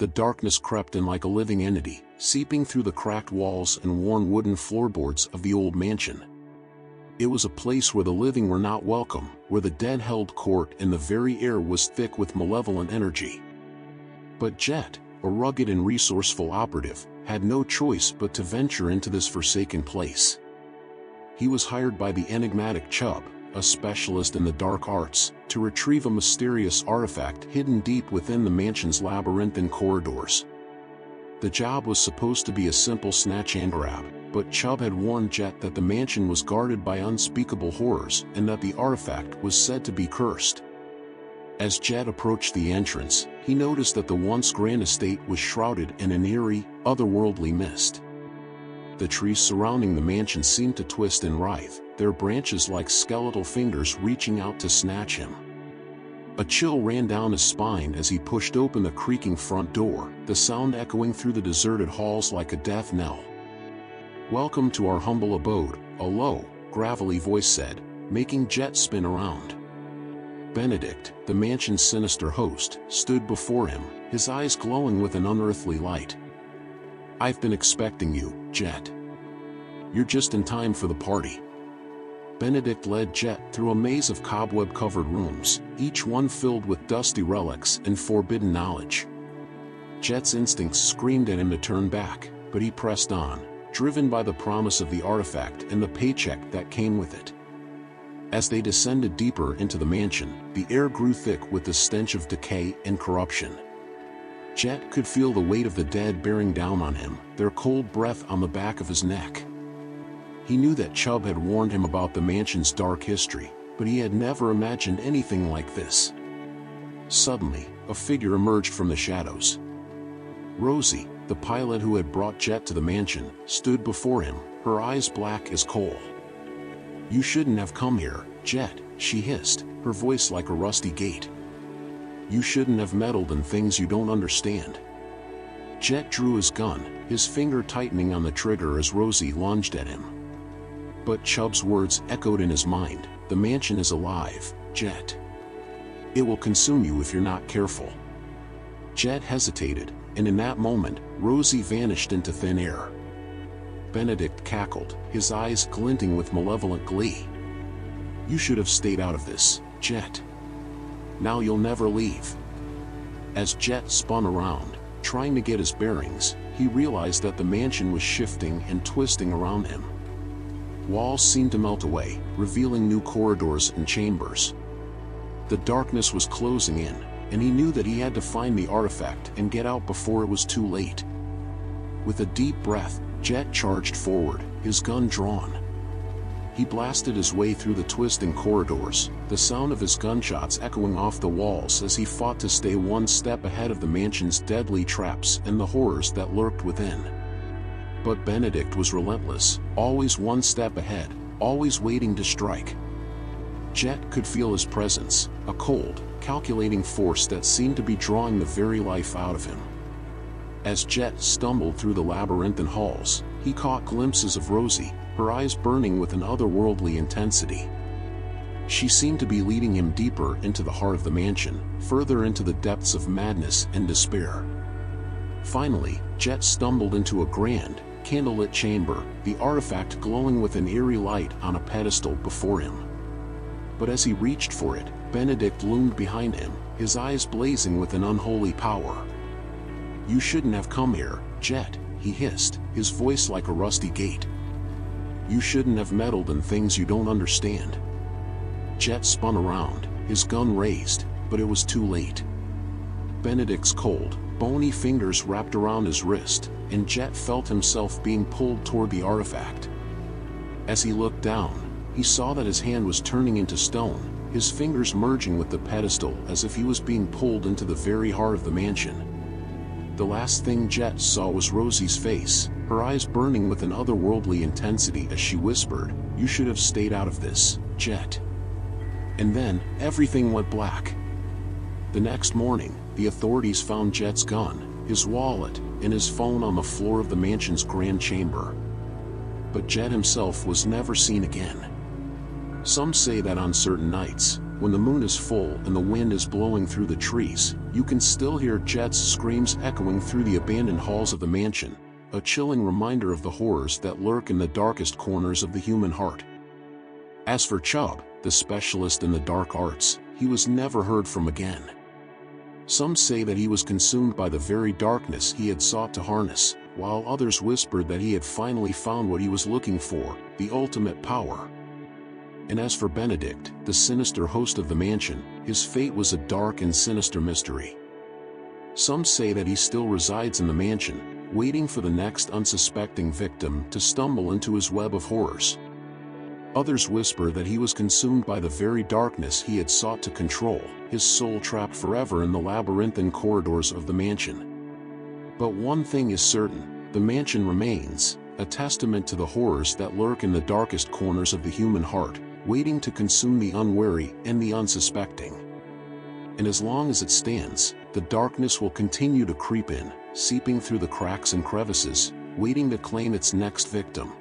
The darkness crept in like a living entity, seeping through the cracked walls and worn wooden floorboards of the old mansion. It was a place where the living were not welcome, where the dead held court and the very air was thick with malevolent energy. But Jet, a rugged and resourceful operative, had no choice but to venture into this forsaken place. He was hired by the enigmatic Chub, a specialist in the dark arts, to retrieve a mysterious artifact hidden deep within the mansion's labyrinthine corridors. The job was supposed to be a simple snatch and grab, but Chub had warned Jet that the mansion was guarded by unspeakable horrors and that the artifact was said to be cursed. As Jet approached the entrance, he noticed that the once grand estate was shrouded in an eerie, otherworldly mist. The trees surrounding the mansion seemed to twist and writhe, their branches like skeletal fingers reaching out to snatch him. A chill ran down his spine as he pushed open the creaking front door, the sound echoing through the deserted halls like a death knell. "Welcome to our humble abode," a low, gravelly voice said, making Jet spin around. Benedict, the mansion's sinister host, stood before him, his eyes glowing with an unearthly light. "I've been expecting you, Jet. You're just in time for the party." Benedict led Jet through a maze of cobweb-covered rooms, each one filled with dusty relics and forbidden knowledge. Jet's instincts screamed at him to turn back, but he pressed on, driven by the promise of the artifact and the paycheck that came with it. As they descended deeper into the mansion, the air grew thick with the stench of decay and corruption. Jet could feel the weight of the dead bearing down on him, their cold breath on the back of his neck. He knew that Chub had warned him about the mansion's dark history, but he had never imagined anything like this. Suddenly, a figure emerged from the shadows. Rosie, the pilot who had brought Jet to the mansion, stood before him, her eyes black as coal. "You shouldn't have come here, Jet," she hissed, her voice like a rusty gate. "You shouldn't have meddled in things you don't understand." Jet drew his gun, his finger tightening on the trigger as Rosie lunged at him. But Chub's words echoed in his mind, "The mansion is alive, Jet. It will consume you if you're not careful." Jet hesitated, and in that moment, Rosie vanished into thin air. Benedict cackled, his eyes glinting with malevolent glee. "You should have stayed out of this, Jet. Now you'll never leave." As Jet spun around, trying to get his bearings, he realized that the mansion was shifting and twisting around him. Walls seemed to melt away, revealing new corridors and chambers. The darkness was closing in, and he knew that he had to find the artifact and get out before it was too late. With a deep breath, Jet charged forward, his gun drawn. He blasted his way through the twisting corridors, the sound of his gunshots echoing off the walls as he fought to stay one step ahead of the mansion's deadly traps and the horrors that lurked within. But Benedict was relentless, always one step ahead, always waiting to strike. Jet could feel his presence, a cold, calculating force that seemed to be drawing the very life out of him. As Jet stumbled through the labyrinthine halls, he caught glimpses of Rosie, her eyes burning with an otherworldly intensity. She seemed to be leading him deeper into the heart of the mansion, further into the depths of madness and despair. Finally, Jet stumbled into a grand, candlelit chamber, the artifact glowing with an eerie light on a pedestal before him. But as he reached for it, Benedict loomed behind him, his eyes blazing with an unholy power. "You shouldn't have come here, Jet," he hissed, his voice like a rusty gate. "You shouldn't have meddled in things you don't understand." Jet spun around, his gun raised, but it was too late. Benedict's cold, bony fingers wrapped around his wrist, and Jet felt himself being pulled toward the artifact. As he looked down, he saw that his hand was turning into stone, his fingers merging with the pedestal as if he was being pulled into the very heart of the mansion. The last thing Jet saw was Rosie's face, her eyes burning with an otherworldly intensity as she whispered, "You should have stayed out of this, Jet." And then, everything went black. The next morning, the authorities found Jet's gun, his wallet, and his phone on the floor of the mansion's grand chamber. But Jet himself was never seen again. Some say that on certain nights, when the moon is full and the wind is blowing through the trees, you can still hear Jet's screams echoing through the abandoned halls of the mansion, a chilling reminder of the horrors that lurk in the darkest corners of the human heart. As for Chub, the specialist in the dark arts, he was never heard from again. Some say that he was consumed by the very darkness he had sought to harness, while others whispered that he had finally found what he was looking for, the ultimate power. And as for Benedict, the sinister host of the mansion, his fate was a dark and sinister mystery. Some say that he still resides in the mansion, waiting for the next unsuspecting victim to stumble into his web of horrors. Others whisper that he was consumed by the very darkness he had sought to control, his soul trapped forever in the labyrinthine corridors of the mansion. But one thing is certain, the mansion remains, a testament to the horrors that lurk in the darkest corners of the human heart, waiting to consume the unwary and the unsuspecting. And as long as it stands, the darkness will continue to creep in, seeping through the cracks and crevices, waiting to claim its next victim.